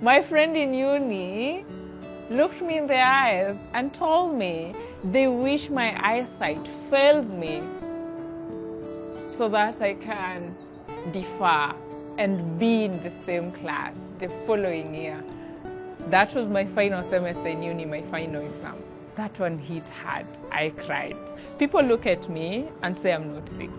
My friend in uni looked me in the eyes and told me they wish my eyesight fails me so that I can defer and be in the same class the following year. That was my final semester in uni, my final exam. That one hit hard. I cried. People look at me and say I'm not sick.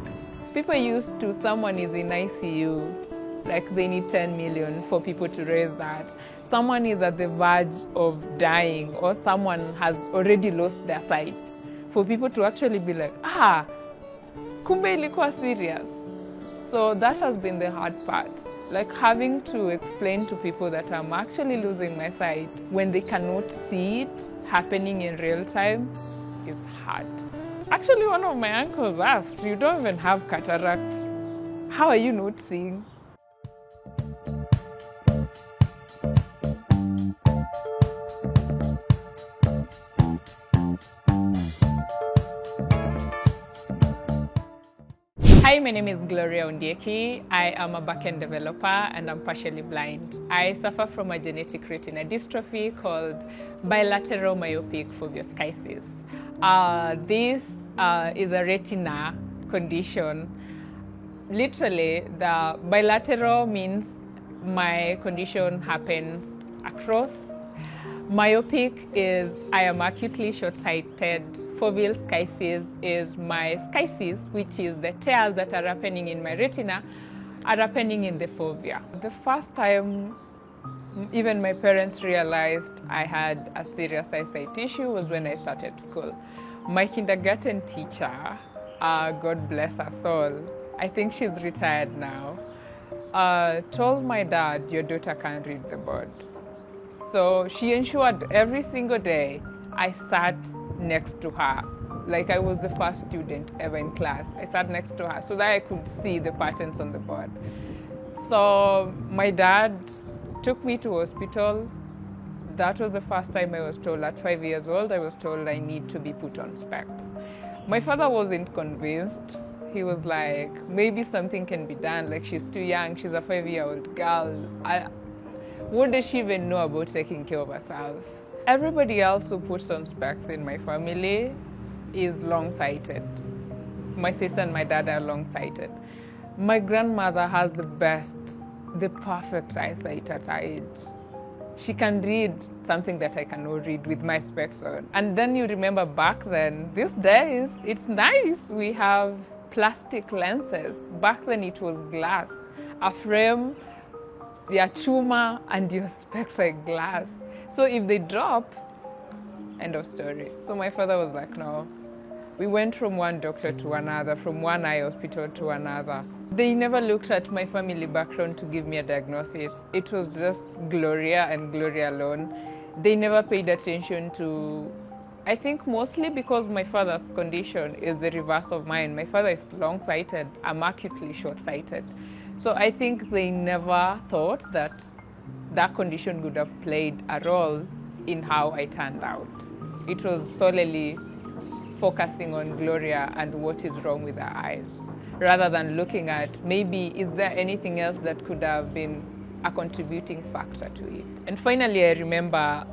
People used to, someone is in ICU, like they need 10 million for people to raise that. Someone is at the verge of dying, or someone has already lost their sight. For people to actually be like, kumbe ilikuwa serious. So that has been the hard part. Like having to explain to people that I'm actually losing my sight when they cannot see it happening in real time is hard. Actually, one of my uncles asked, you don't even have cataracts. How are you not seeing? Hi, my name is Gloria Ondieki. I am a backend developer and I'm partially blind. I suffer from a genetic retina dystrophy called bilateral myopic foveoschisis. This is a retina condition. Literally, the bilateral means my condition happens across. Myopic is I am acutely short-sighted. Foveal schisis is my schisis, which is the tears that are happening in my retina, are happening in the fovea. The first time even my parents realized I had a serious eyesight issue was when I started school. My kindergarten teacher, God bless her soul, I think she's retired now, told my dad, your daughter can't read the board. So she ensured every single day I sat next to her. Like I was the first student ever in class. I sat next to her so that I could see the patterns on the board. So my dad took me to hospital. That was the first time I was told at 5 years old, I was told I need to be put on specs. My father wasn't convinced. He was like, maybe something can be done. Like she's too young, she's a 5-year-old girl. What does she even know about taking care of herself? Everybody else who puts on specs in my family is long-sighted. My sister and my dad are long-sighted. My grandmother has the perfect eyesight at her age. She can read something that I cannot read with my specs on. And then you remember back then, these days, it's nice. We have plastic lenses. Back then it was glass. A frame, your chuma, and your specs are glass. So if they drop, end of story. So my father was like, no. We went from one doctor to another, from one eye hospital to another. They never looked at my family background to give me a diagnosis. It was just Gloria and Gloria alone. They never paid attention to, I think mostly because my father's condition is the reverse of mine. My father is long-sighted, I'm acutely short-sighted. So I think they never thought that that condition would have played a role in how I turned out. It was solely focusing on Gloria and what is wrong with her eyes, rather than looking at maybe is there anything else that could have been a contributing factor to it. And finally, I remember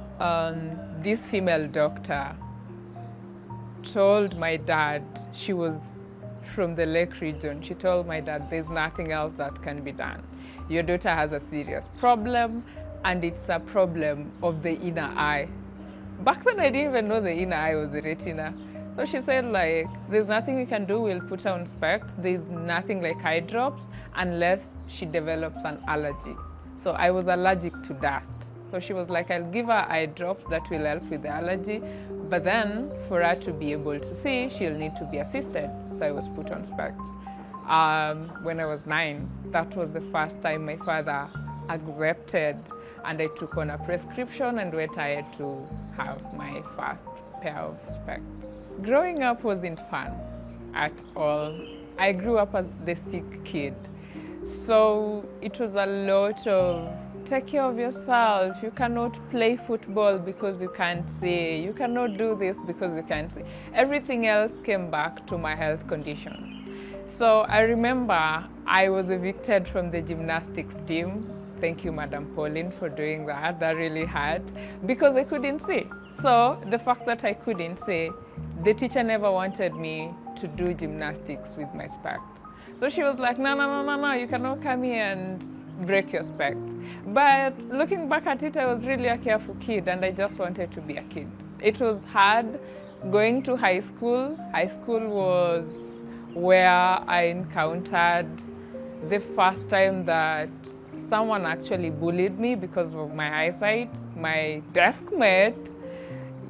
this female doctor told my dad, she was from the Lake region, she told my dad, there's nothing else that can be done. Your daughter has a serious problem, and it's a problem of the inner eye. Back then, I didn't even know the inner eye was the retina. So she said, like, there's nothing we can do, we'll put her on specs. There's nothing like eye drops unless she develops an allergy. So I was allergic to dust. So she was like, I'll give her eye drops that will help with the allergy, but then for her to be able to see, she'll need to be assisted. So I was put on specs. When I was 9, that was the first time my father accepted, and I took on a prescription and went ahead to have my first pair of specs. Growing up wasn't fun at all. I grew up as the sick kid. So it was a lot of take care of yourself. You cannot play football because you can't see. You cannot do this because you can't see. Everything else came back to my health conditions. So I remember I was evicted from the gymnastics team thank you, Madam Pauline, for doing that. That really hurt because I couldn't see. So the fact that I couldn't see, the teacher never wanted me to do gymnastics with my specs. So she was like, no, you cannot come here and break your specs. But looking back at it, I was really a careful kid and I just wanted to be a kid. It was hard going to high school. High school was where I encountered the first time that someone actually bullied me because of my eyesight. My desk mate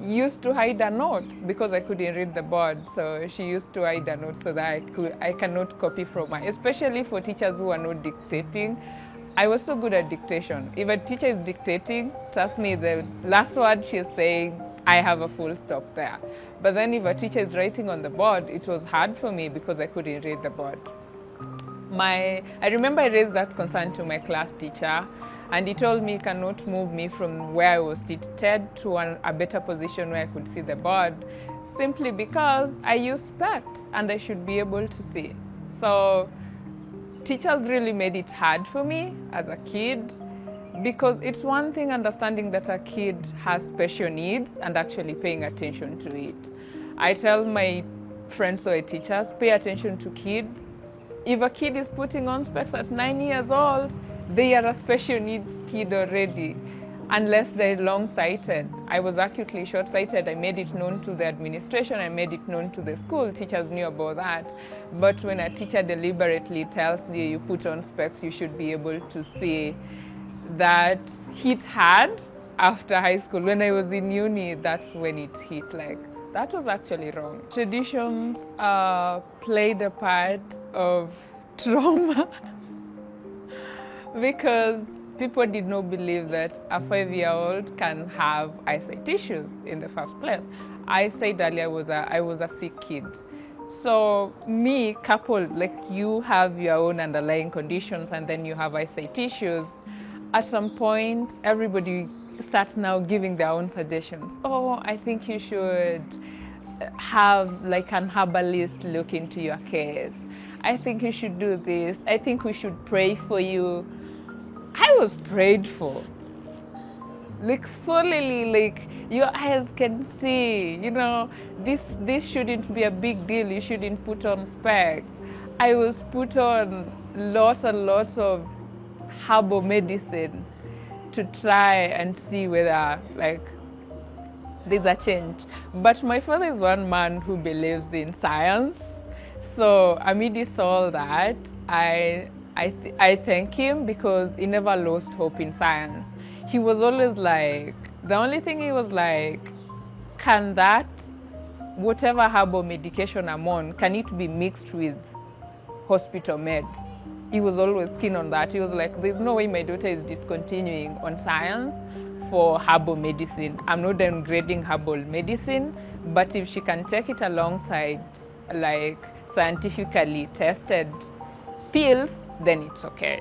used to hide a note because I couldn't read the board. So she used to hide a note so that I cannot copy from her, especially for teachers who are not dictating. I was so good at dictation. If a teacher is dictating, trust me, the last word she's saying, I have a full stop there. But then if a teacher is writing on the board, it was hard for me because I couldn't read the board. I remember I raised that concern to my class teacher, and he told me he cannot move me from where I was seated to a better position where I could see the board, simply because I use specs and I should be able to see. So teachers really made it hard for me as a kid, because it's one thing understanding that a kid has special needs and actually paying attention to it. I tell my friends who are teachers, pay attention to kids. If a kid is putting on specs at 9 years old, they are a special needs kid already, unless they're long-sighted. I was acutely short-sighted. I made it known to the administration. I made it known to the school. Teachers knew about that. But when a teacher deliberately tells you, you put on specs, you should be able to see. That hit hard after high school. When I was in uni, that's when it hit. Like, that was actually wrong. Traditions played a part of trauma because people did not believe that a 5-year-old can have eyesight issues in the first place. I said earlier I was a sick kid. So me, coupled, like you have your own underlying conditions and then you have eyesight issues, at some point, everybody starts now giving their own suggestions. Oh, I think you should have like an herbalist look into your case. I think you should do this. I think we should pray for you. I was prayed for. Like solely, like your eyes can see, this shouldn't be a big deal. You shouldn't put on specs. I was put on lots and lots of herbal medicine to try and see whether like there's a change. But my father is one man who believes in science. So amidst all that, I thank him because he never lost hope in science. He was always like, the only thing he was like, can that, whatever herbal medication I'm on, can it be mixed with hospital meds? He was always keen on that. He was like, there's no way my daughter is discontinuing on science for herbal medicine. I'm not downgrading herbal medicine, but if she can take it alongside like scientifically tested pills, then it's okay.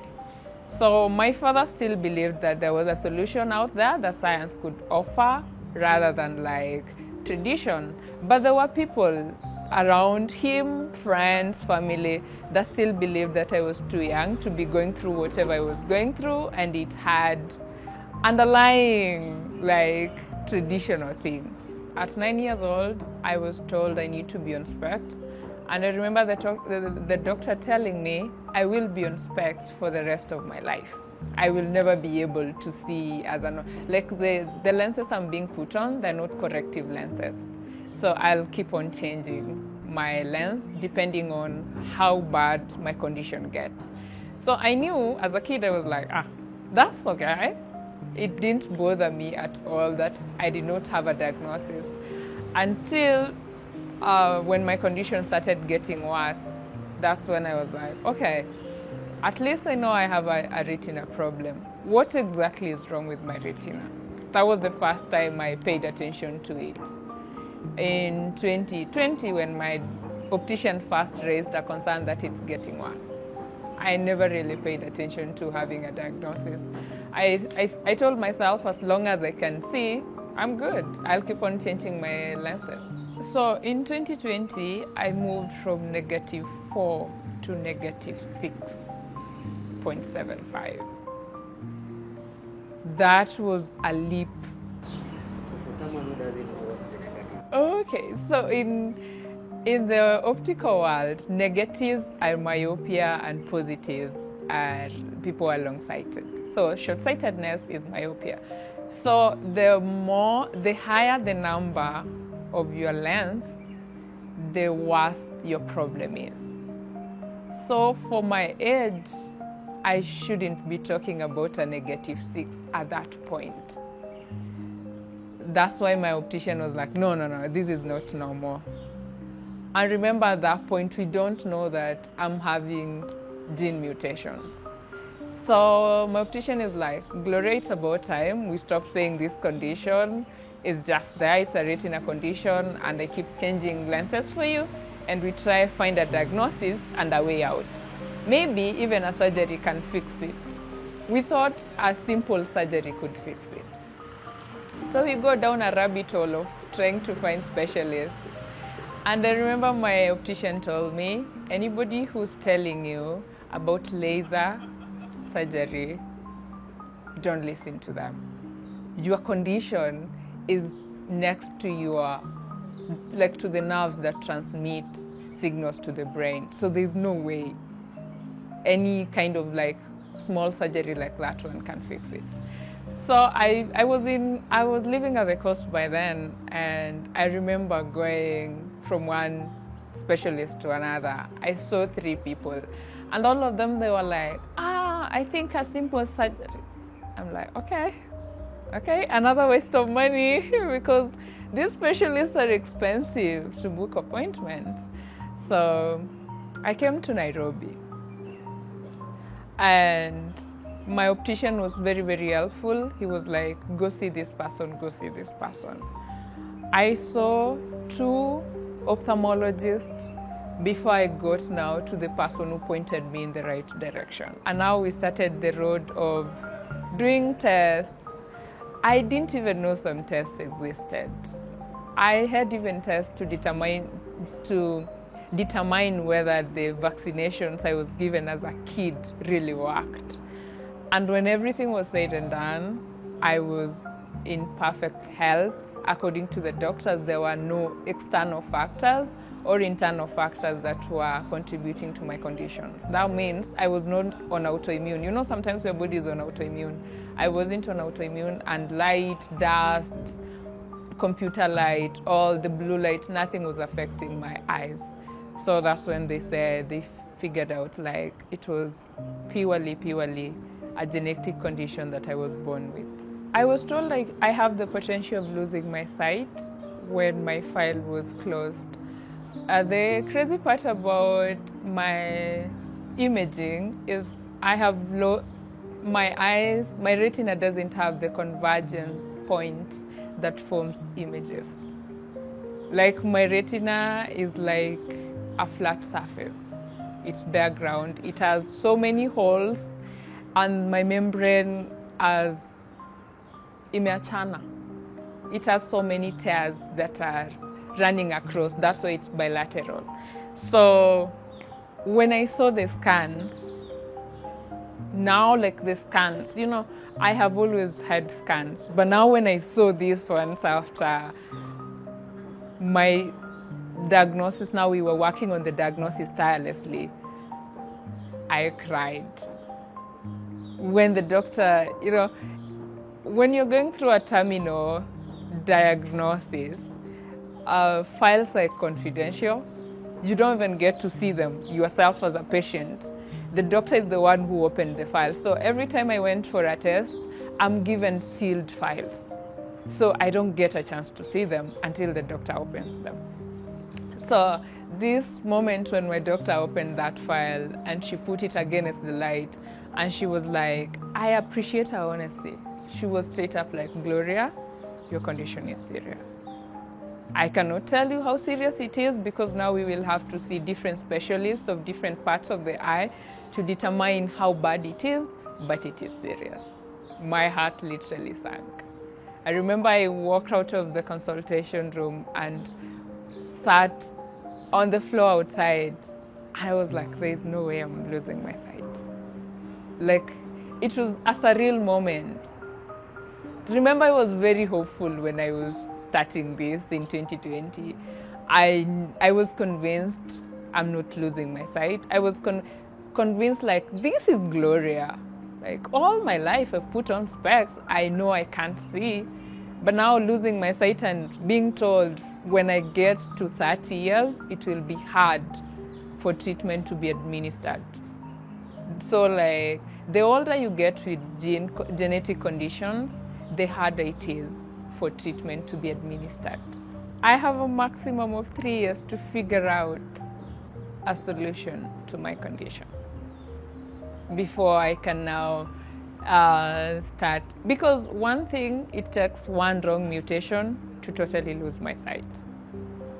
So my father still believed that there was a solution out there that science could offer rather than like tradition. But there were people around him, friends, family, that still believed that I was too young to be going through whatever I was going through, and it had underlying like traditional things. At 9 years old, I was told I need to be on specs, and I remember the doctor telling me I will be on specs for the rest of my life. I will never be able to see as the lenses I'm being put on, they're not corrective lenses. So I'll keep on changing my lens depending on how bad my condition gets. So I knew as a kid, I was like, that's okay. It didn't bother me at all that I did not have a diagnosis until when my condition started getting worse. That's when I was like, okay, at least I know I have a retina problem. What exactly is wrong with my retina? That was the first time I paid attention to it. In 2020, when my optician first raised a concern that it's getting worse, I never really paid attention to having a diagnosis. I told myself, as long as I can see, I'm good. I'll keep on changing my lenses. So in 2020, I moved from -4 to -6.75. that was a leap. So for someone who doesn't know what the negative. Okay, so in the optical world, negatives are myopia and positives are people who are long-sighted. So short-sightedness is myopia. So the higher the number of your lens, the worse your problem is. So for my age, I shouldn't be talking about a -6 at that point. That's why my optician was like, no, this is not normal. And remember at that point, we don't know that I'm having gene mutations. So my optician is like, Gloria, it's about time we stop saying this condition is just there, it's a retina condition, and I keep changing lenses for you, and we try find a diagnosis and a way out. Maybe even a surgery can fix it. We thought a simple surgery could fix it. So we go down a rabbit hole of trying to find specialists. And I remember my optician told me, anybody who's telling you about laser surgery, don't listen to them. Your condition is next to to the nerves that transmit signals to the brain. So there's no way any kind of small surgery like that one can fix it. So I was living at the coast by then, and I remember going from one specialist to another. I saw 3 people, and all of them, they were like, I think a simple surgery. I'm like, okay, another waste of money because these specialists are expensive to book appointments. So I came to Nairobi, and my optician was very, very helpful. He was like, go see this person, go see this person. I saw 2 ophthalmologists before I got now to the person who pointed me in the right direction. And now we started the road of doing tests. I didn't even know some tests existed. I had even tests to determine whether the vaccinations I was given as a kid really worked. And when everything was said and done, I was in perfect health. According to the doctors, there were no external factors or internal factors that were contributing to my conditions. That means I was not on autoimmune. You know, sometimes your body is on autoimmune. I wasn't on autoimmune, and light, dust, computer light, all the blue light, nothing was affecting my eyes. So that's when they said they figured out it was purely a genetic condition that I was born with. I was told I have the potential of losing my sight when my file was closed. The crazy part about my imaging is I have my eyes, my retina doesn't have the convergence point that forms images. My retina is like a flat surface. It's background. It has so many holes, and my membrane has imeachana. It has so many tears that are running across. That's why it's bilateral. So when I saw the scans, now the scans, I have always had scans, but now when I saw these ones after my diagnosis, now we were working on the diagnosis tirelessly, I cried. When the doctor, when you're going through a terminal diagnosis, files are confidential. You don't even get to see them yourself as a patient. The doctor is the one who opened the file. So every time I went for a test, I'm given sealed files. So I don't get a chance to see them until the doctor opens them. So this moment when my doctor opened that file and she put it against the light, and she was like, I appreciate her honesty. She was straight up like, Gloria, your condition is serious. I cannot tell you how serious it is because now we will have to see different specialists of different parts of the eye to determine how bad it is, but it is serious. My heart literally sank. I remember I walked out of the consultation room and sat on the floor outside. I was like, there's no way I'm losing my sight. It was a surreal moment. remember I was very hopeful when I was starting this in 2020. I was convinced I'm not losing my sight. I was convinced like this is Gloria. Like all my life I've put on specs. I know I can't see. But now losing my sight and being told when I get to 30 years, it will be hard for treatment to be administered. So like the older you get with genetic conditions, the harder it is for treatment to be administered. I have a maximum of 3 years to figure out a solution to my condition before I can now start. Because one thing, it takes one wrong mutation to totally lose my sight.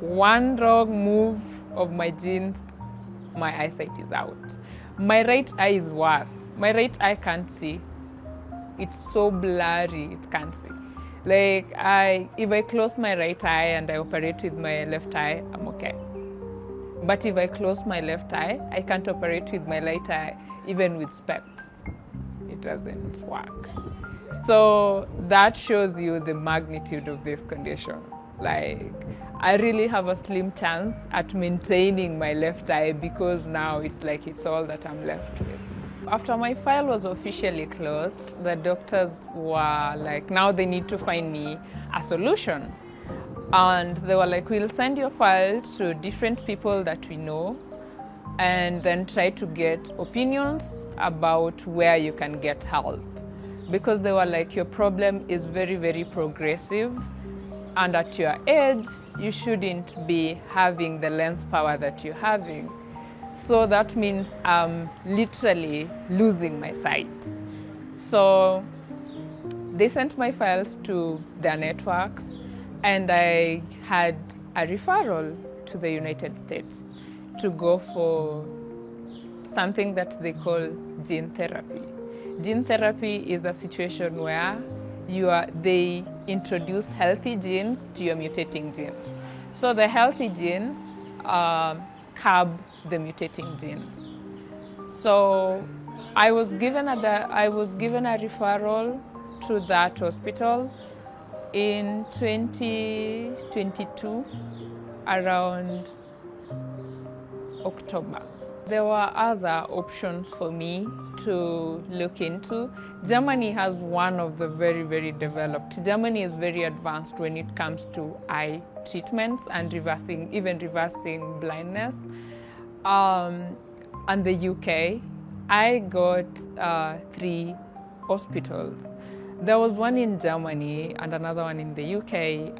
One wrong move of my genes, my eyesight is out. My right eye is worse. My right eye can't see. It's so blurry, it can't see. Like if I close my right eye and I operate with my left eye, I'm okay. But if I close my left eye, I can't operate with my right eye, even with specs. It doesn't work. So that shows you the magnitude of this condition. Like, I really have a slim chance at maintaining my left eye because now it's like it's all that I'm left with. After my file was officially closed, the doctors were like, now they need to find me a solution. And they were like, we'll send your file to different people that we know and then try to get opinions about where you can get help. Because they were like, your problem is very, very progressive. And at your age, you shouldn't be having the lens power that you're having. So that means I'm literally losing my sight. So they sent my files to their networks, and I had a referral to the United States to go for something that they call gene therapy. Gene therapy is a situation where they introduce healthy genes to your mutating genes. So the healthy genes curb the mutating genes. So I was given a referral to that hospital in 2022 around October. There were other options for me to look into. Germany has one of the very, very developed. Germany is very advanced when it comes to eye treatments and reversing blindness. And the UK, I got 3 hospitals. There was one in Germany and another one in the UK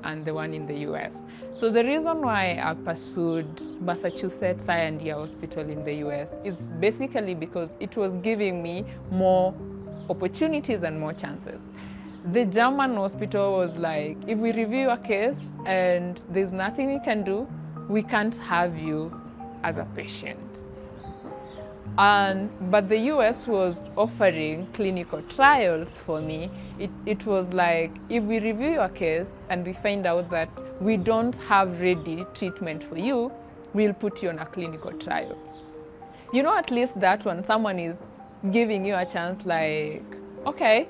and the one in the US. So the reason why I pursued Massachusetts Eye and Ear Hospital in the US is basically because it was giving me more opportunities and more chances. The German hospital was like, if we review a case and there's nothing we can do, we can't have you as a patient. But the US was offering clinical trials for me. It was like, if we review your case and we find out that we don't have ready treatment for you, we'll put you on a clinical trial. You know, at least that one, someone is giving you a chance, like, okay.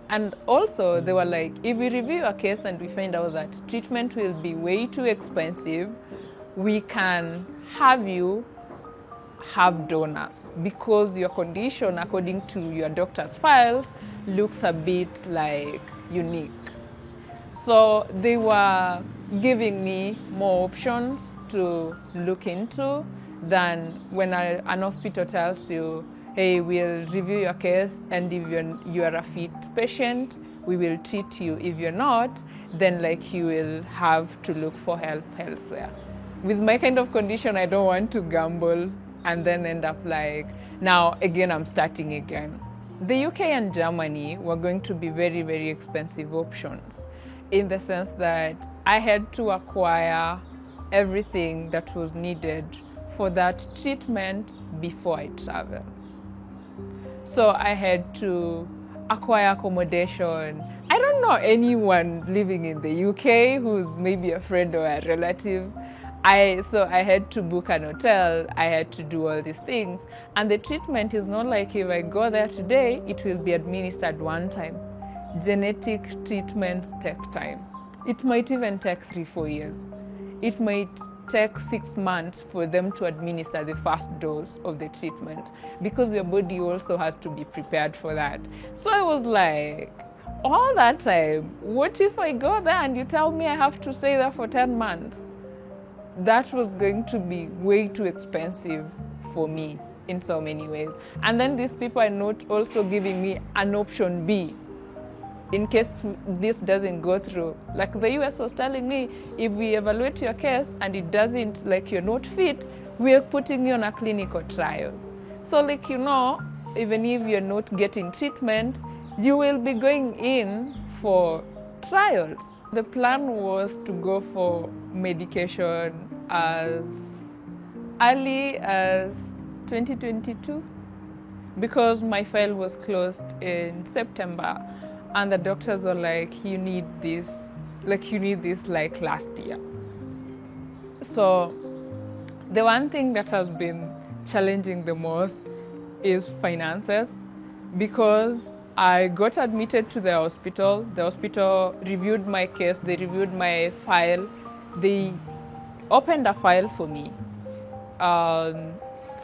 And also they were like, if we review a case and we find out that treatment will be way too expensive, we can have you have donors because your condition, according to your doctor's files, looks a bit like unique. So they were giving me more options to look into than when an hospital tells you, hey, we'll review your case, and if you're a fit patient, we will treat you. If you're not, then like you will have to look for help elsewhere. With my kind of condition, I don't want to gamble and then end up like, now again, I'm starting again. The UK and Germany were going to be very, very expensive options in the sense that I had to acquire everything that was needed for that treatment before I travel. So I had to acquire accommodation. I don't know anyone living in the UK who's maybe a friend or a relative. So I had to book an hotel, I had to do all these things. And the treatment is not like if I go there today, it will be administered one time. genetic treatments take time. It might even take 3-4 years. It might take 6 months for them to administer the first dose of the treatment, because your body also has to be prepared for that. So I was like, all that time, what if I go there and you tell me I have to stay there for 10 months? That was going to be way too expensive for me in so many ways. And then these people are not also giving me an option B in case this doesn't go through. Like the US was telling me, if we evaluate your case and it doesn't, like you're not fit, we are putting you on a clinical trial. So like, you know, even if you're not getting treatment, you will be going in for trials. The plan was to go for medication as early as 2022, because my file was closed in September. And the doctors were like, you need this like last year. So the one thing that has been challenging the most is finances, because I got admitted to the hospital. The hospital reviewed my case, they reviewed my file, they opened a file for me.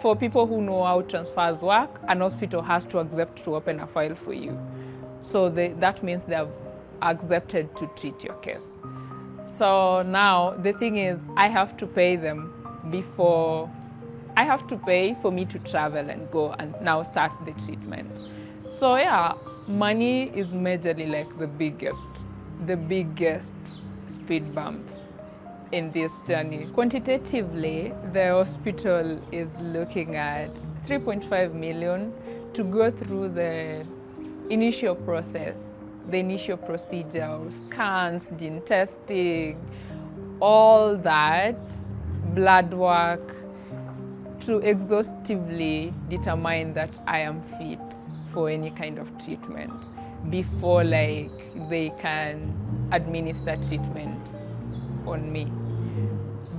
For people who know how transfers work, an hospital has to accept to open a file for you. So that means they have accepted to treat your case. So now the thing is, I have to pay them before, I have to pay for me to travel and go and now start the treatment. So yeah, money is majorly like the biggest speed bump in this journey. Quantitatively, the hospital is looking at 3.5 million to go through the initial process, the initial procedure of scans, gene testing, all that, blood work, to exhaustively determine that I am fit for any kind of treatment before like they can administer treatment on me.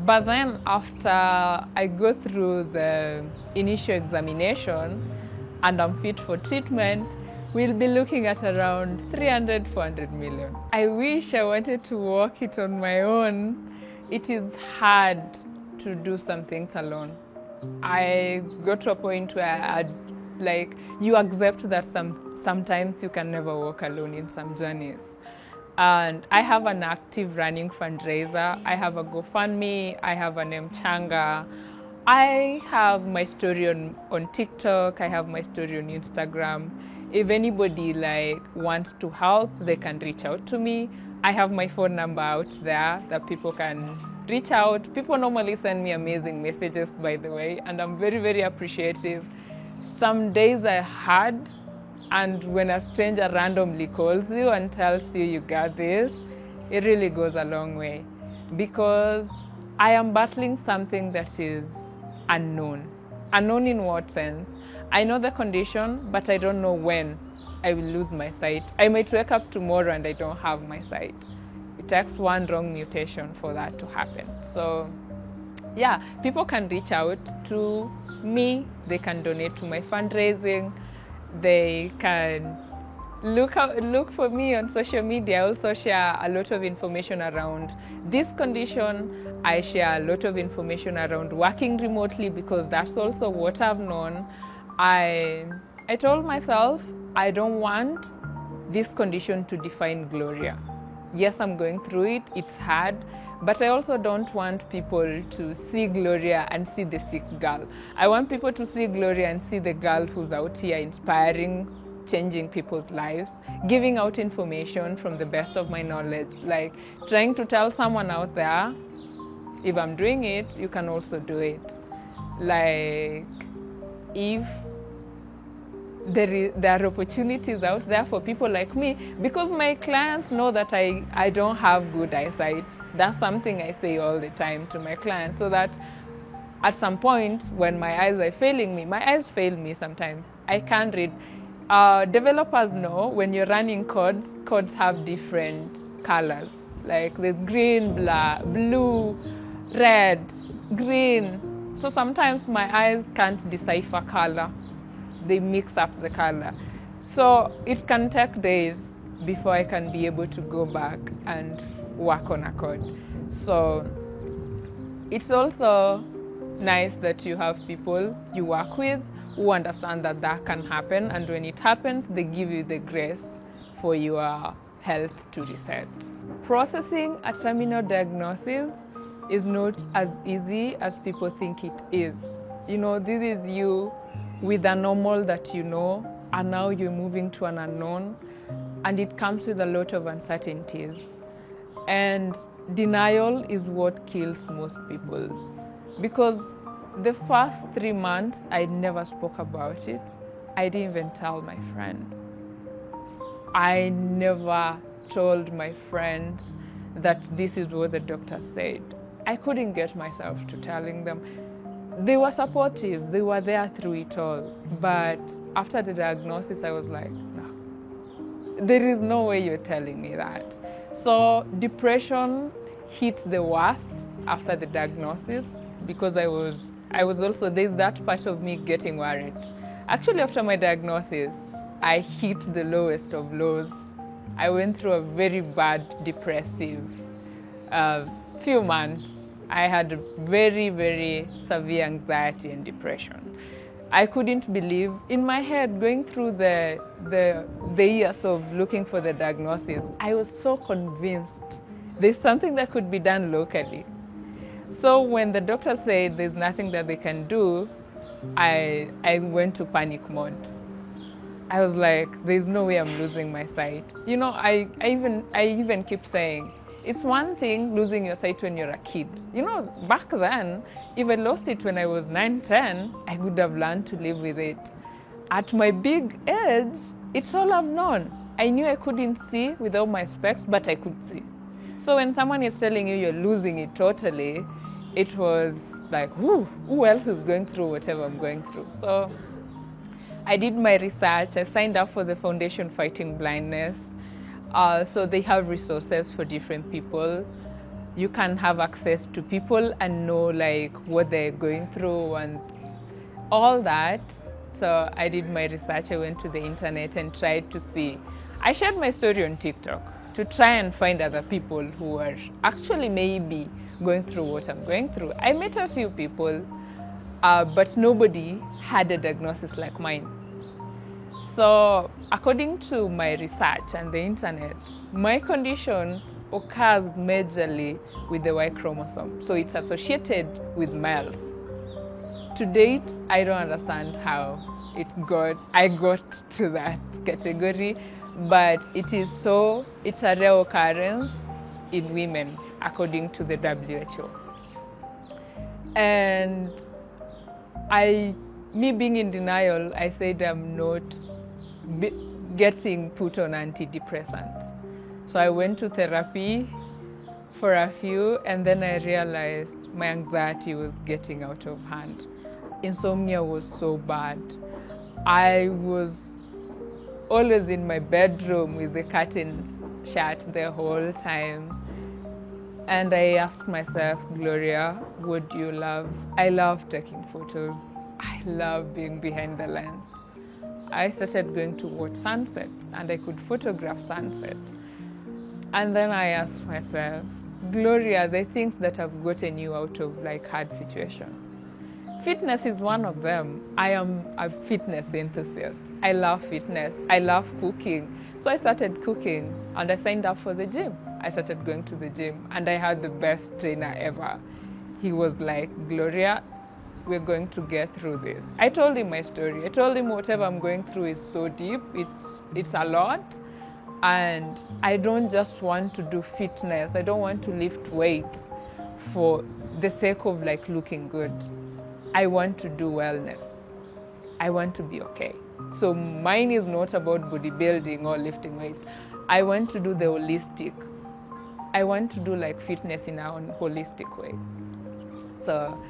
But then after I go through the initial examination and I'm fit for treatment, we'll be looking at around 300-400 million. I wish I wanted to walk it on my own. It is hard to do some things alone. I got to a point where you accept that sometimes you can never walk alone in some journeys. And I have an active running fundraiser. I have a GoFundMe, I have an Mchanga. I have my story on TikTok, I have my story on Instagram. If anybody wants to help, they can reach out to me. I have my phone number out there that people can reach out. People normally send me amazing messages, by the way, and I'm very, very appreciative. Some days are hard, and when a stranger randomly calls you and tells you you got this, it really goes a long way, because I am battling something that is unknown. Unknown in what sense? I know the condition, but I don't know when I will lose my sight. I might wake up tomorrow and I don't have my sight. It takes one wrong mutation for that to happen. So yeah, people can reach out to me. They can donate to my fundraising. They can look for me on social media. I also share a lot of information around this condition. I share a lot of information around working remotely, because that's also what I've known. I told myself I don't want this condition to define Gloria. Yes, I'm going through it, it's hard, but I also don't want people to see Gloria and see the sick girl. I want people to see Gloria and see the girl who's out here inspiring, changing people's lives, giving out information from the best of my knowledge, like trying to tell someone out there, if I'm doing it, you can also do it. Like, if there are opportunities out there for people like me, because my clients know that I don't have good eyesight. That's something I say all the time to my clients, so that at some point when my eyes are failing me, my eyes fail me sometimes. I can't read. Developers know when you're running codes have different colors. Like there's green, blue, red, green. So sometimes my eyes can't decipher color. They mix up the color. So it can take days before I can be able to go back and work on a code. So it's also nice that you have people you work with who understand that that can happen, and when it happens, they give you the grace for your health to reset. Processing a terminal diagnosis is not as easy as people think it is. You know, this is you with a normal that you know, and now you're moving to an unknown, and it comes with a lot of uncertainties. And denial is what kills most people, because the first 3 months I never spoke about it. I didn't even tell my friends. I never told my friends that this is what the doctor said. I couldn't get myself to telling them. They were supportive, they were there through it all. But after the diagnosis, I was like, no, there is no way you're telling me that. So depression hit the worst after the diagnosis, because I was also, there's that part of me getting worried. Actually, after my diagnosis, I hit the lowest of lows. I went through a very bad depressive few months. I had very, very severe anxiety and depression. I couldn't believe, in my head, going through the years of looking for the diagnosis, I was so convinced there's something that could be done locally. So when the doctor said there's nothing that they can do, I went to panic mode. I was like, there's no way I'm losing my sight. You know, I even keep saying, it's one thing losing your sight when you're a kid. You know, back then, if I lost it when I was 9, 10, I would have learned to live with it. At my big age, it's all I've known. I knew I couldn't see without my specs, but I could see. So when someone is telling you you're losing it totally, it was like, who else is going through whatever I'm going through? So I did my research. I signed up for the Foundation Fighting Blindness. So they have resources for different people. You can have access to people and know like what they're going through and all that. So I did my research. I went to the internet and tried to see. I shared my story on TikTok to try and find other people who are actually maybe going through what I'm going through. I met a few people, but nobody had a diagnosis like mine. So according to my research and the internet, my condition occurs majorly with the Y chromosome. So it's associated with males. To date, I don't understand how I got to that category, but it's a rare occurrence in women, according to the WHO. And me being in denial, I said I'm not getting put on antidepressants. So I went to therapy for a few, and then I realized my anxiety was getting out of hand. Insomnia was so bad. I was always in my bedroom with the curtains shut the whole time. And I asked myself, Gloria, what do you love? I love taking photos. I love being behind the lens. I started going to watch sunsets, and I could photograph sunsets. And then I asked myself, Gloria, the things that have gotten you out of like hard situations. Fitness is one of them. I am a fitness enthusiast. I love fitness. I love cooking. So I started cooking, and I signed up for the gym. I started going to the gym, and I had the best trainer ever. He was like, Gloria, we're going to get through this. I told him my story. I told him whatever I'm going through is so deep. It's a lot. And I don't just want to do fitness. I don't want to lift weights for the sake of like looking good. I want to do wellness. I want to be okay. So mine is not about bodybuilding or lifting weights. I want to do the holistic. I want to do like fitness in a holistic way. So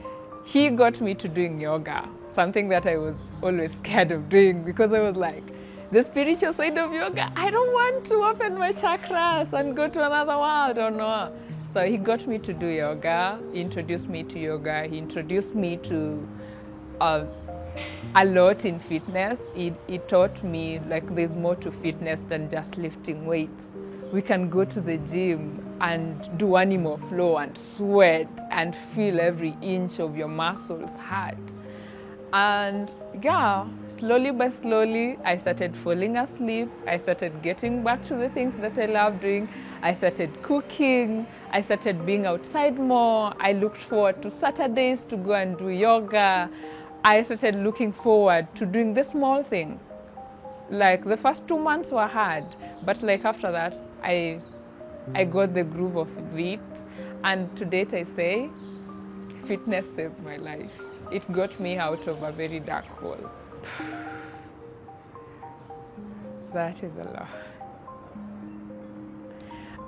he got me to doing yoga, something that I was always scared of doing, because I was like, the spiritual side of yoga, I don't want to open my chakras and go to another world or no. So he got me to do yoga. He introduced me to yoga. He introduced me to a lot in fitness. It taught me like there's more to fitness than just lifting weights. We can go to the gym and do animal flow and sweat and feel every inch of your muscles hurt. And yeah, slowly by slowly, I started falling asleep. I started getting back to the things that I love doing. I started cooking. I started being outside more. I looked forward to Saturdays to go and do yoga. I started looking forward to doing the small things. Like the first 2 months were hard, but like after that, I got the groove of it. And to date, I say, fitness saved my life. It got me out of a very dark hole. That is a lot.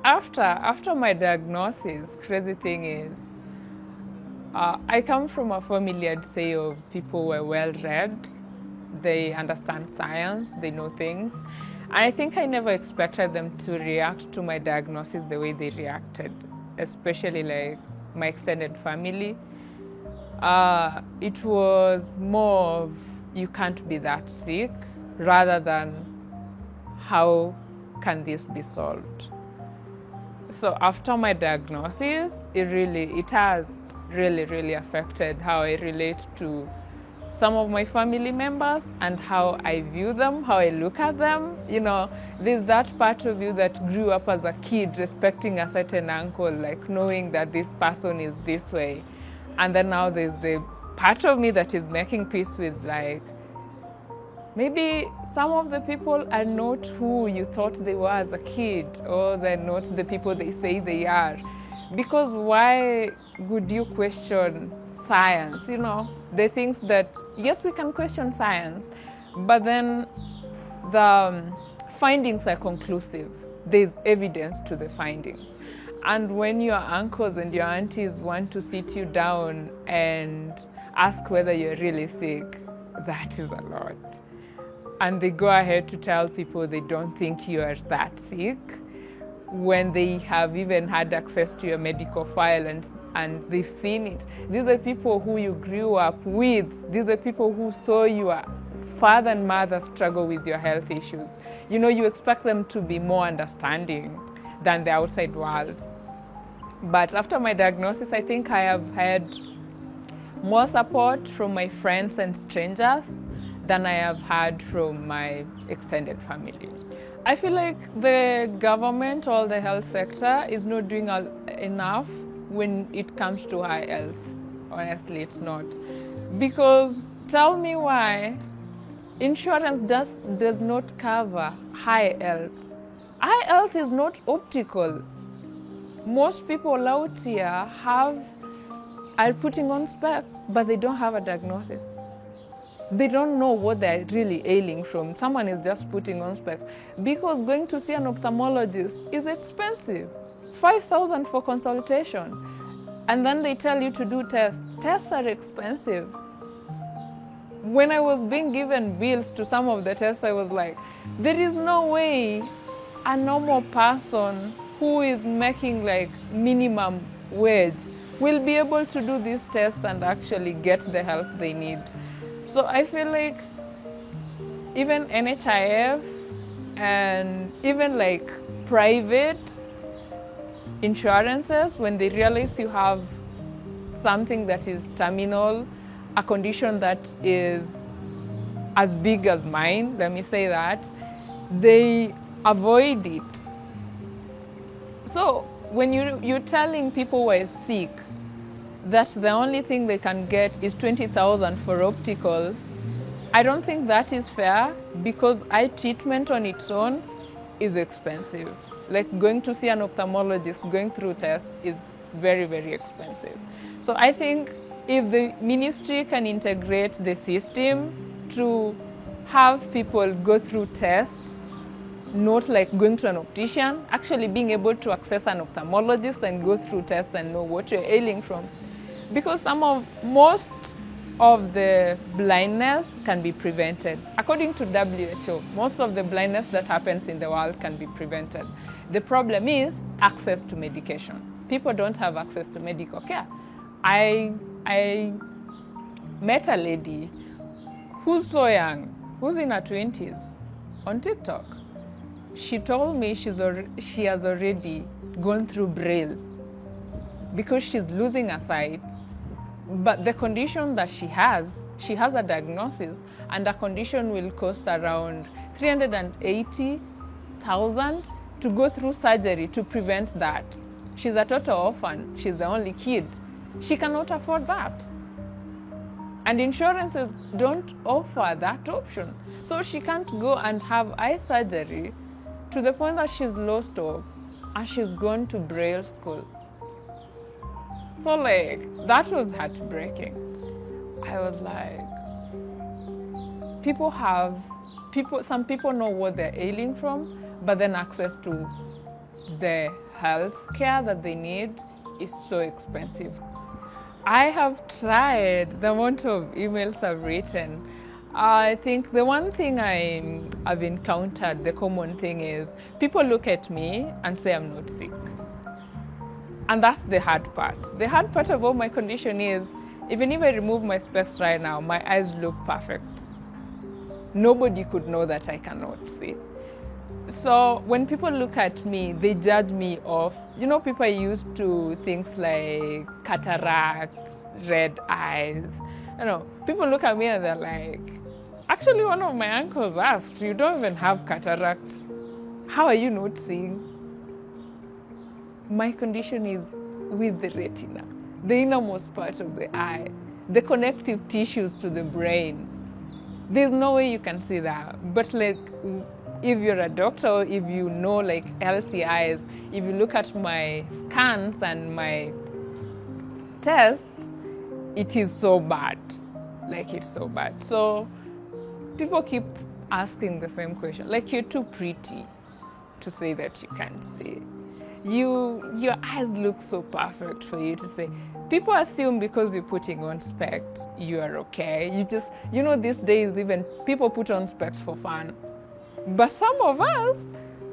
After my diagnosis, crazy thing is, I come from a family, I'd say, of people who are well-read. They understand science, they know things. And I think I never expected them to react to my diagnosis the way they reacted, especially like my extended family. It was more of, you can't be that sick, rather than how can this be solved. So after my diagnosis, it has really affected how I relate to some of my family members and how I view them, how I look at them. You know, there's that part of you that grew up as a kid respecting a certain uncle, like knowing that this person is this way. And then now there's the part of me that is making peace with, like, maybe some of the people are not who you thought they were as a kid, or they're not the people they say they are. Because why would you question science? You know, the things that, yes, we can question science, but then the findings are conclusive. There's evidence to the findings. And when your uncles and your aunties want to sit you down and ask whether you're really sick, that is a lot. And they go ahead to tell people they don't think you are that sick, when they have even had access to your medical file and they've seen it. These are people who you grew up with. These are people who saw your father and mother struggle with your health issues. You know, you expect them to be more understanding than the outside world. But after my diagnosis, I think I have had more support from my friends and strangers than I have had from my extended family. I feel like the government or the health sector is not doing enough when it comes to high health. Honestly, it's not. Because tell me why insurance does not cover high health. High health is not optical. Most people out here are putting on specs, but they don't have a diagnosis. They don't know what they're really ailing from. Someone is just putting on specs. Because going to see an ophthalmologist is expensive. $5,000 for consultation. And then they tell you to do tests. Tests are expensive. When I was being given bills to some of the tests, I was like, there is no way a normal person who is making like minimum wage will be able to do these tests and actually get the help they need. So I feel like even NHIF and even like private insurances, when they realize you have something that is terminal, a condition that is as big as mine, let me say that, they avoid it. So when you're telling people who are sick that the only thing they can get is $20,000 for optical, I don't think that is fair, because eye treatment on its own is expensive. Like going to see an ophthalmologist, going through tests is very, very expensive. So I think if the ministry can integrate the system to have people go through tests, not like going to an optician, actually being able to access an ophthalmologist and go through tests and know what you're ailing from. Because most of the blindness can be prevented. According to WHO, most of the blindness that happens in the world can be prevented. The problem is access to medication. People don't have access to medical care. I met a lady who's so young, who's in her 20s, on TikTok. She told me she has already gone through Braille because she's losing her sight. But the condition that she has a diagnosis, and the condition will cost around 380,000 to go through surgery to prevent that. She's a total orphan. She's the only kid. She cannot afford that. And insurances don't offer that option. So she can't go and have eye surgery to the point that she's lost hope and she's gone to Braille school. So like, that was heartbreaking. I was like, some people know what they're ailing from, but then access to the health care that they need is so expensive. I have tried the amount of emails I've written. I think the one thing I've encountered, the common thing is people look at me and say I'm not sick. And that's the hard part. The hard part about my condition is, even if I remove my specs right now, my eyes look perfect. Nobody could know that I cannot see. So when people look at me, they judge me off. You know, people are used to things like cataracts, red eyes. You know, people look at me and they're like, actually one of my uncles asked, you don't even have cataracts. How are you not seeing? My condition is with the retina, the innermost part of the eye, the connective tissues to the brain. There's no way you can see that. But like, if you're a doctor, or if you know like healthy eyes, if you look at my scans and my tests, it is so bad. Like, it's so bad. So people keep asking the same question. Like, you're too pretty to say that you can't see. Your eyes look so perfect for you to say. People assume because you're putting on specs, you are okay. These days even people put on specs for fun. But some of us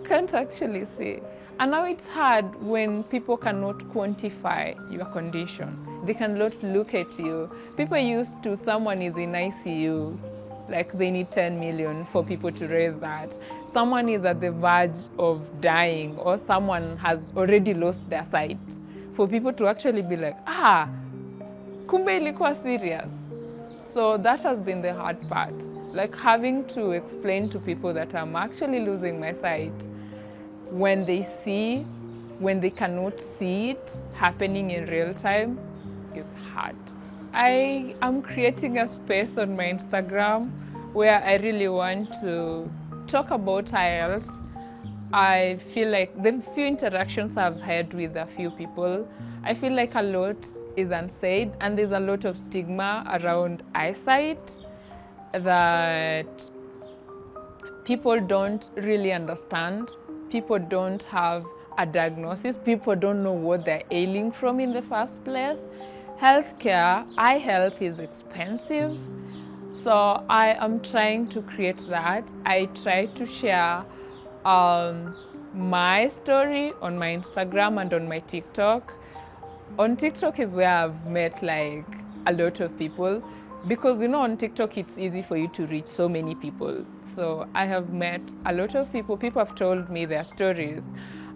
can't actually see. And now it's hard when people cannot quantify your condition. They cannot look at you. People used to, someone is in ICU, like they need 10 million for people to raise that. Someone is at the verge of dying, or someone has already lost their sight, for people to actually be like, kumbe ilikuwa serious. So that has been the hard part. Like, having to explain to people that I'm actually losing my sight when they cannot see it happening in real time is hard. I am creating a space on my Instagram where I really want to talk about eye health. I feel like the few interactions I've had with a few people, I feel like a lot is unsaid, and there's a lot of stigma around eyesight that people don't really understand. People don't have a diagnosis. People don't know what they're ailing from in the first place. Healthcare, eye health is expensive. So I am trying to create that. I try to share my story on my Instagram and on my TikTok. On TikTok is where I've met like a lot of people, because on TikTok it's easy for you to reach so many people. So I have met a lot of people. People have told me their stories.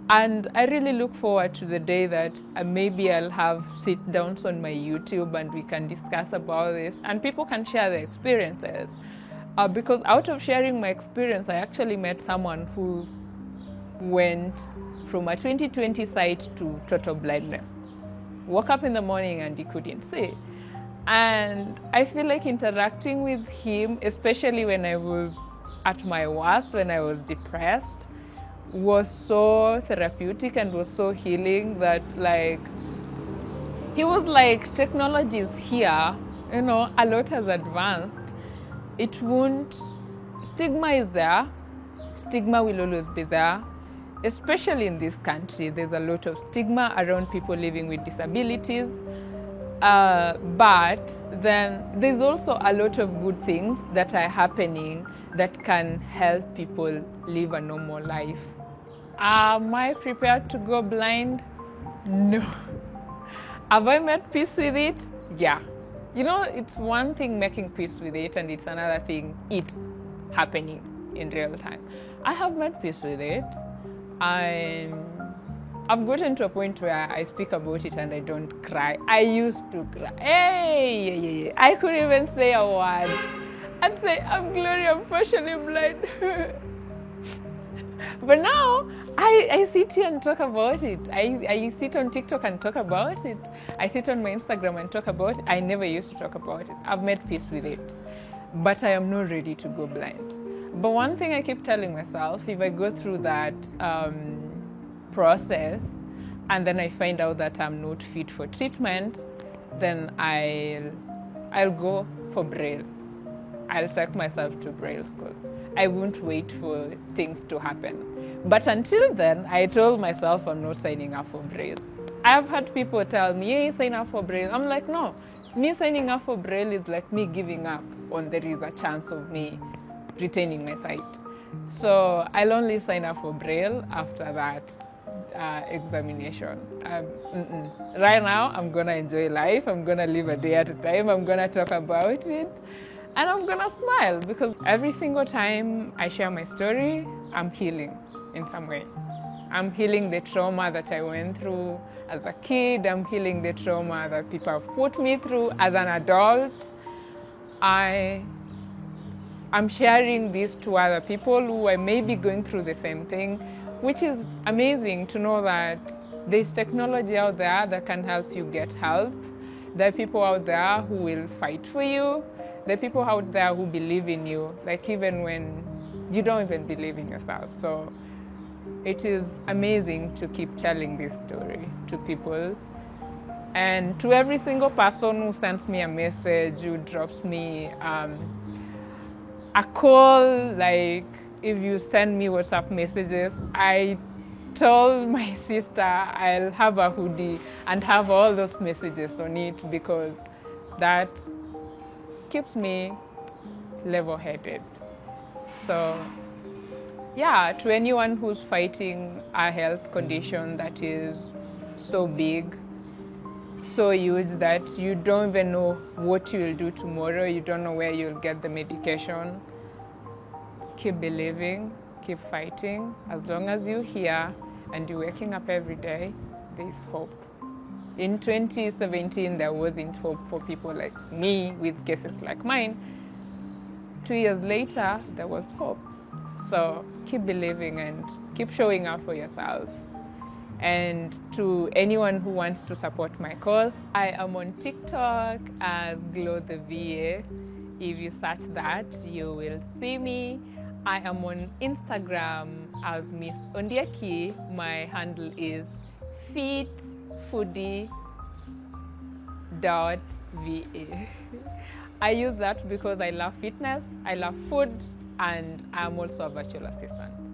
And I really look forward to the day that maybe I'll have sit-downs on my YouTube and we can discuss about this and people can share their experiences. Because out of sharing my experience, I actually met someone who went from a 20/20 sight to total blindness. Woke up in the morning and he couldn't see. And I feel like interacting with him, especially when I was at my worst, when I was depressed, was so therapeutic and was so healing that like, he was like, technology is here, a lot has advanced. Stigma is there. Stigma will always be there. Especially in this country, there's a lot of stigma around people living with disabilities. But then there's also a lot of good things that are happening that can help people live a normal life. Am I prepared to go blind? No. Have I made peace with it? Yeah. You know, it's one thing making peace with it, and it's another thing it happening in real time. I have made peace with it. I've gotten to a point where I speak about it and I don't cry. I used to cry. Hey, I couldn't even say a word. I'd say, I'm Gloria, I'm partially blind. But now, I sit here and talk about it. I sit on TikTok and talk about it. I sit on my Instagram and talk about it. I never used to talk about it. I've made peace with it. But I am not ready to go blind. But one thing I keep telling myself, if I go through that process and then I find out that I'm not fit for treatment, then I'll go for Braille. I'll take myself to Braille school. I won't wait for things to happen. But until then, I told myself I'm not signing up for Braille. I've had people tell me, hey, sign up for Braille. I'm like, no. Me signing up for Braille is like me giving up on there is a chance of me retaining my sight. So I'll only sign up for Braille after that examination. Right now, I'm going to enjoy life. I'm going to live a day at a time. I'm going to talk about it. And I'm going to smile because every single time I share my story, I'm healing in some way. I'm healing the trauma that I went through as a kid. I'm healing the trauma that people have put me through as an adult. I'm sharing this to other people who are maybe going through the same thing, which is amazing to know that there's technology out there that can help you get help. There are people out there who will fight for you. There are people out there who believe in you, like even when you don't even believe in yourself. So it is amazing to keep telling this story to people. And to every single person who sends me a message, who drops me a call, like if you send me WhatsApp messages, I told my sister I'll have a hoodie and have all those messages on it because that keeps me level-headed. So yeah, to anyone who's fighting a health condition that is so big, so huge that you don't even know what you'll do tomorrow, you don't know where you'll get the medication, keep believing, keep fighting. As long as you're here and you're waking up every day, there's hope. In 2017, there wasn't hope for people like me with cases like mine. 2 years later, there was hope. So keep believing and keep showing up for yourself. And to anyone who wants to support my cause, I am on TikTok as Glow the VA. If you search that, you will see me. I am on Instagram as Miss Ondieki. My handle is fitfoodie.va. I use that because I love fitness, I love food, and I'm also a virtual assistant.